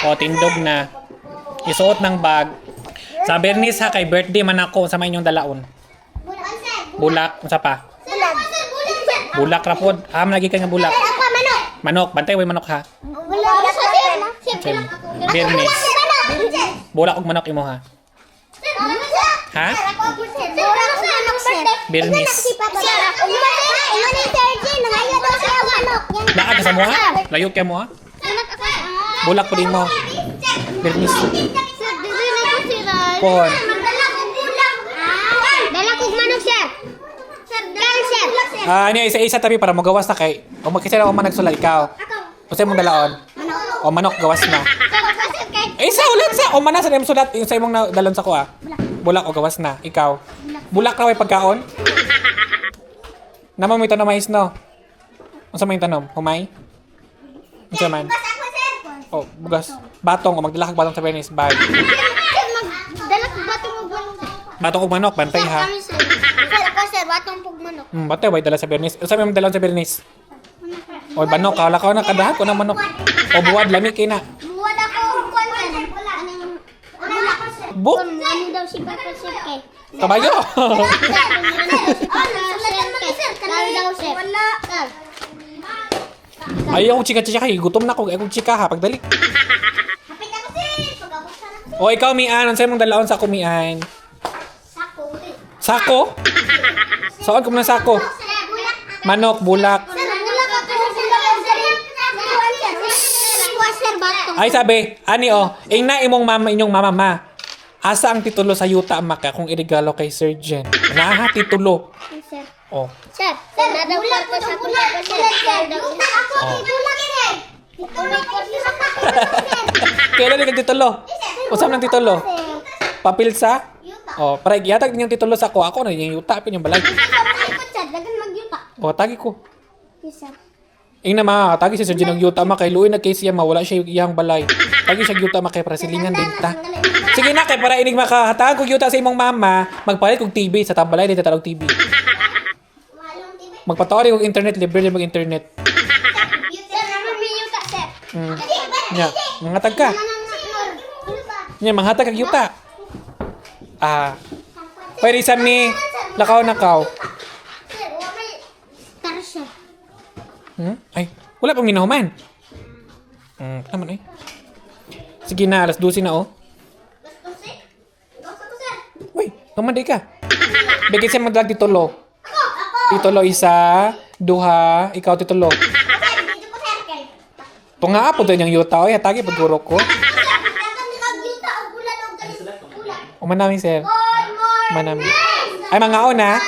O, tindog na. Isuot ng bag. Sa Bernis ha, kay birthday man ako sa may inyong dalaon. Bulak, unsa pa? Bulak ra pod. Lagi ka nga bulak. Manok, bantay way manok ha. Bernis. Bulak og manok imo ha. Ha? Bernis. Laag sa mo ha? Layo kay mo ha? Bulak pod imo. Bernis. Pon. Dala kog manok, sir. Sir, dala, sir. Niya isa-isa tabi para magawas na kay. O magkisa na ako man nagsula ikaw. O sa'yo mong dalaon. O manok, gawas na. Isa ulit sa. O mana sa niyang sulat. Yung sa'yo mong dalon sa ko ah. Bulak o gawas na. Ikaw. Bulak na may pagkaon. Naman mo ito na mais no. Ano sa may tanom? Humay? Ano sa man? O, bugas. Batong. O magdala kag batong sa Bernis. Bye. Dala kog batong og manok. Batong o manok. Bantay ha. Sir, ako, sir, batong pog manok. Bantay. Way dala sa Bernis. O sa may dalon sa Bernis. O banok. Kala ka na kadahan ko ng manok. O buwad. Lami kayo na. Buwad ako og kwan, sir. Wala ko, sir. Bu? Ano daw si Papa, sir, kay? Kabayo. Ayaw akong chika-chika kay gutom na ako. Ayaw akong chika ha. Pagdali. O ikaw Mian. Ano sa'yo mong dalaon sa kumian? Sako? Saan ko mo ng sako? Manok, bulak. Ay sabi, ani ingna imong mama inyong mama ma. Asa ang titulo sa yuta maka kung irigalo kay Sir Jen? Naha titulo. Oh. Sir, nadaw ko sa bulak, sir. Kailan ni titulo? Usam ng titulo? Papil sa? Oh, para yatag ninyong titulo sa ko. Ako na yung yuta pin yung balay. Oh, tagi ko. Ingna ma, tagi si Sir Jen ng yuta ma kay luoy na kay siya mawala siya iyang balay. Tagi siya yuta ma kay para silingan din ta. Sige na kay para inig makahatag og yuta sa imong mama, magpalit kog TV sa tabalay dito talog TV. Magpatawari kog internet, libre din mag-internet. Nya, mangatag ka. Nya, manghatag kag yuta. Pwede sa mi lakaw-nakaw. Ay, wala pang minahuman. Naman eh. Sige na, alas 12 na Uy, tumanday ka. Bigay siya magdalag titulo. Titulo isa, duha, ikaw titulo. Tunga po doon yung yuta. Oy, hatagi pagkuro ko. Manami, sir. Manami. Ay, mga ona.